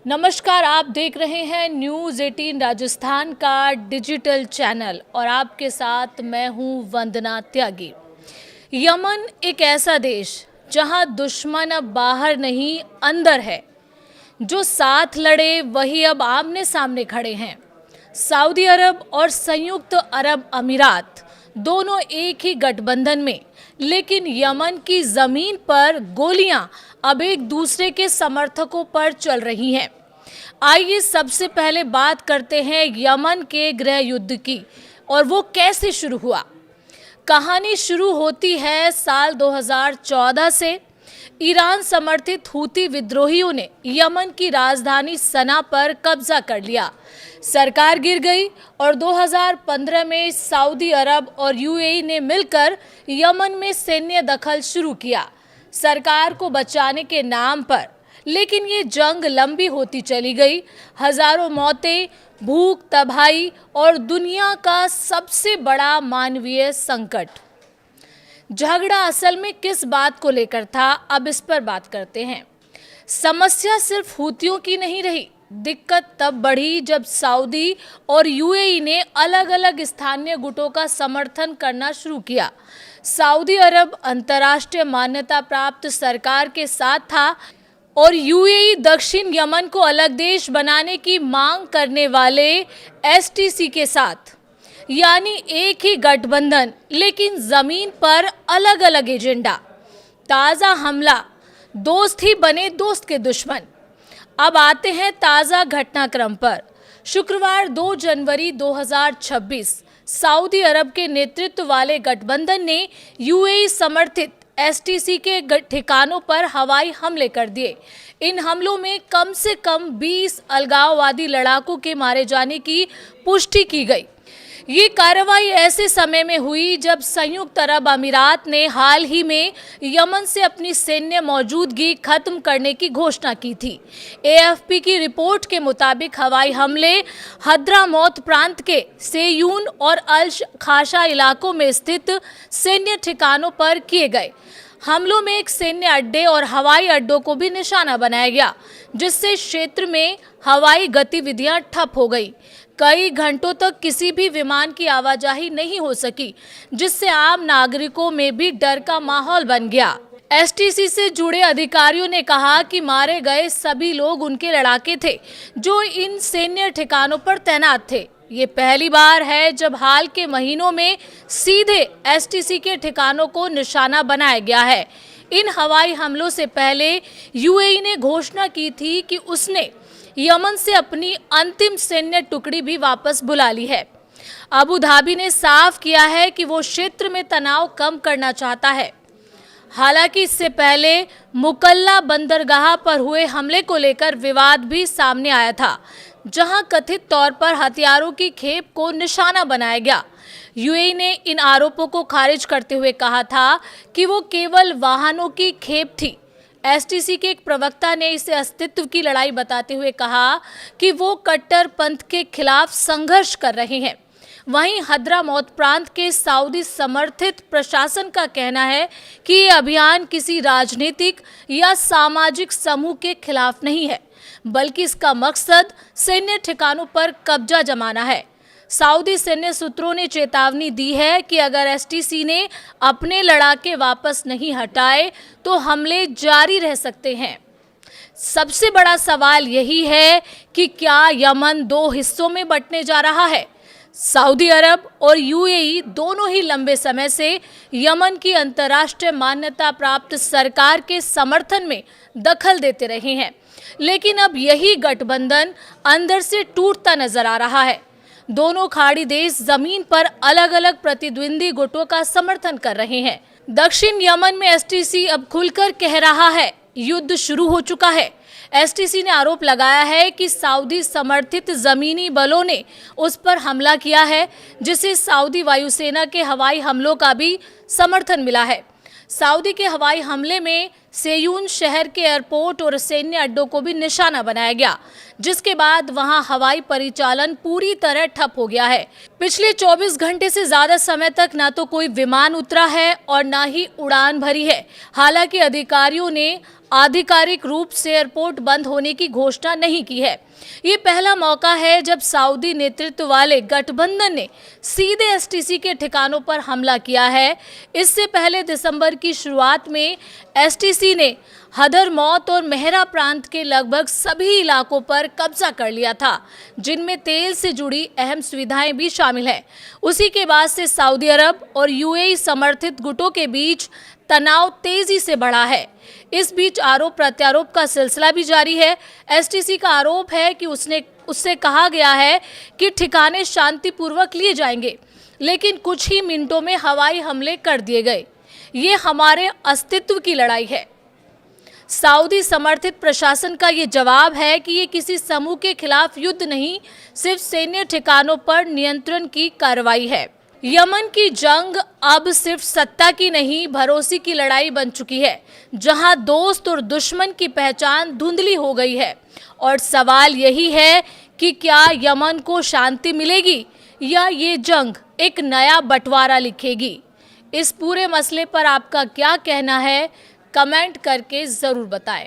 नमस्कार, आप देख रहे हैं न्यूज़ 18 राजस्थान का डिजिटल चैनल और आपके साथ मैं हूं वंदना त्यागी। यमन एक ऐसा देश जहां दुश्मन अब बाहर नहीं अंदर है। जो साथ लड़े वही अब आमने सामने खड़े हैं। सऊदी अरब और संयुक्त अरब अमीरात दोनों एक ही गठबंधन में, लेकिन यमन की जमीन पर गोलियां अब एक दूसरे के समर्थकों पर चल रही हैं। आइए सबसे पहले बात करते हैं यमन के गृह युद्ध की और वो कैसे शुरू हुआ। कहानी शुरू होती है साल 2014 से। ईरान समर्थित हूती विद्रोहियों ने यमन की राजधानी सना पर कब्जा कर लिया। सरकार गिर गई और 2015 में सऊदी अरब और यूएई ने मिलकर यमन में सैन्य दखल शुरू किया सरकार को बचाने के नाम पर। लेकिन ये जंग लंबी होती चली गई। हजारों मौतें, भूख, तबाही और दुनिया का सबसे बड़ा मानवीय संकट। झगड़ा असल में किस बात को लेकर था, अब इस पर बात करते हैं। समस्या सिर्फ हूतियों की नहीं रही। दिक्कत तब बढ़ी जब सऊदी और यूएई ने अलग अलग स्थानीय गुटों का समर्थन करना शुरू किया। सऊदी अरब अंतर्राष्ट्रीय मान्यता प्राप्त सरकार के साथ था और यूएई दक्षिण यमन को अलग देश बनाने की मांग करने वाले एसटीसी के साथ, यानी एक ही गठबंधन लेकिन जमीन पर अलग अलग एजेंडा। ताज़ा हमला, दोस्त ही बने दोस्त के दुश्मन। अब आते हैं ताज़ा घटनाक्रम पर। शुक्रवार 2 जनवरी 2026 सऊदी अरब के नेतृत्व वाले गठबंधन ने यूएई समर्थित एसटीसी के ठिकानों पर हवाई हमले कर दिए। इन हमलों में कम से कम 20 अलगाववादी लड़ाकों के मारे जाने की पुष्टि की गई। ये कार्रवाई ऐसे समय में हुई जब संयुक्त अरब अमीरात ने हाल ही में यमन से अपनी सैन्य मौजूदगी खत्म करने की घोषणा की थी। एएफपी की रिपोर्ट के मुताबिक हवाई हमले हद्रामौत प्रांत के सेयून और अल खाशा इलाकों में स्थित सैन्य ठिकानों पर किए गए। हमलों में एक सैन्य अड्डे और हवाई अड्डों को भी निशाना बनाया गया, जिससे क्षेत्र में हवाई गतिविधियां ठप हो गई। कई घंटों तक किसी भी विमान की आवाजाही नहीं हो सकी, जिससे आम नागरिकों में भी डर का माहौल बन गया। एसटीसी से जुड़े अधिकारियों ने कहा कि मारे गए सभी लोग उनके लड़ाके थे जो इन सैन्य ठिकानों पर तैनात थे। ये पहली बार है जब हाल के महीनों में सीधे एसटीसी के ठिकानों को निशाना बनाया गया है। इन हवाई हमलों से पहले यूएई ने घोषणा की थी कि उसने यमन से अपनी अंतिम सैन्य टुकड़ी भी वापस बुला ली है। अबू धाबी ने साफ किया है कि वो क्षेत्र में तनाव कम करना चाहता है। हालांकि इससे पहले मुकल्ला बंदरगाह पर हुए हमले को लेकर विवाद भी सामने आया था, जहां कथित तौर पर हथियारों की खेप को निशाना बनाया गया। यूएई ने इन आरोपों को खारिज करते हुए कहा था कि वो केवल वाहनों की खेप थी। एसटीसी के एक प्रवक्ता ने इसे अस्तित्व की लड़ाई बताते हुए कहा कि वो कट्टरपंथ के खिलाफ संघर्ष कर रहे हैं। वहीं हद्रामौत प्रांत के सऊदी समर्थित प्रशासन का कहना है कि ये अभियान किसी राजनीतिक या सामाजिक समूह के खिलाफ नहीं है, बल्कि इसका मकसद सैन्य ठिकानों पर कब्जा जमाना है। सऊदी सैन्य सूत्रों ने चेतावनी दी है कि अगर एसटीसी ने अपने लड़ाके वापस नहीं हटाए तो हमले जारी रह सकते हैं। सबसे बड़ा सवाल यही है कि क्या यमन 2 हिस्सों में बंटने जा रहा है। सऊदी अरब और यूएई दोनों ही लंबे समय से यमन की अंतर्राष्ट्रीय मान्यता प्राप्त सरकार के समर्थन में दखल देते रहे हैं, लेकिन अब यही गठबंधन अंदर से टूटता नजर आ रहा है। दोनों खाड़ी देश जमीन पर अलग अलग प्रतिद्वंदी गुटों का समर्थन कर रहे हैं। दक्षिण यमन में एसटीसी अब खुलकर कह रहा है युद्ध शुरू हो चुका है। एसटीसी ने आरोप लगाया है कि सऊदी समर्थित जमीनी बलों ने उस पर हमला किया है, जिसे सऊदी वायुसेना के हवाई हमलों का भी समर्थन मिला है। सऊदी के हवाई हमले में सेयून शहर के एयरपोर्ट और सैन्य अड्डों को भी निशाना बनाया गया, जिसके बाद वहां हवाई परिचालन पूरी तरह ठप हो गया है। पिछले 24 घंटे से ज्यादा समय तक ना तो कोई विमान उतरा है और ना ही उड़ान भरी है। हालांकि अधिकारियों ने आधिकारिक रूप से एयरपोर्ट बंद होने की घोषणा नहीं की है। ये पहला मौका है जब सऊदी नेतृत्व वाले गठबंधन ने सीधे एसटीसी के ठिकानों पर हमला किया है। इससे पहले दिसंबर की शुरुआत में एसटीसी ने हदरमौत और मेहरा प्रांत के लगभग सभी इलाकों पर कब्जा कर लिया था, जिनमें तेल से जुड़ी अहम सुविधाएं भी शामिल हैं। उसी के बाद से सऊदी अरब और यूएई समर्थित गुटों के बीच तनाव तेजी से बढ़ा है। इस बीच आरोप प्रत्यारोप का सिलसिला भी जारी है। एसटीसी का आरोप है कि उससे कहा गया है कि ठिकाने शांतिपूर्वक लिए जाएंगे, लेकिन कुछ ही मिनटों में हवाई हमले कर दिए गए। ये हमारे अस्तित्व की लड़ाई है। सऊदी समर्थित प्रशासन का ये जवाब है कि ये किसी समूह के खिलाफ युद्ध नहीं, सिर्फ सैन्य ठिकानों पर नियंत्रण की कार्रवाई है। यमन की जंग अब सिर्फ सत्ता की नहीं, भरोसे की लड़ाई बन चुकी है, जहां दोस्त और दुश्मन की पहचान धुंधली हो गई है। और सवाल यही है कि क्या यमन को शांति मिलेगी या ये जंग एक नया बंटवारा लिखेगी। इस पूरे मसले पर आपका क्या कहना है, कमेंट करके ज़रूर बताएं।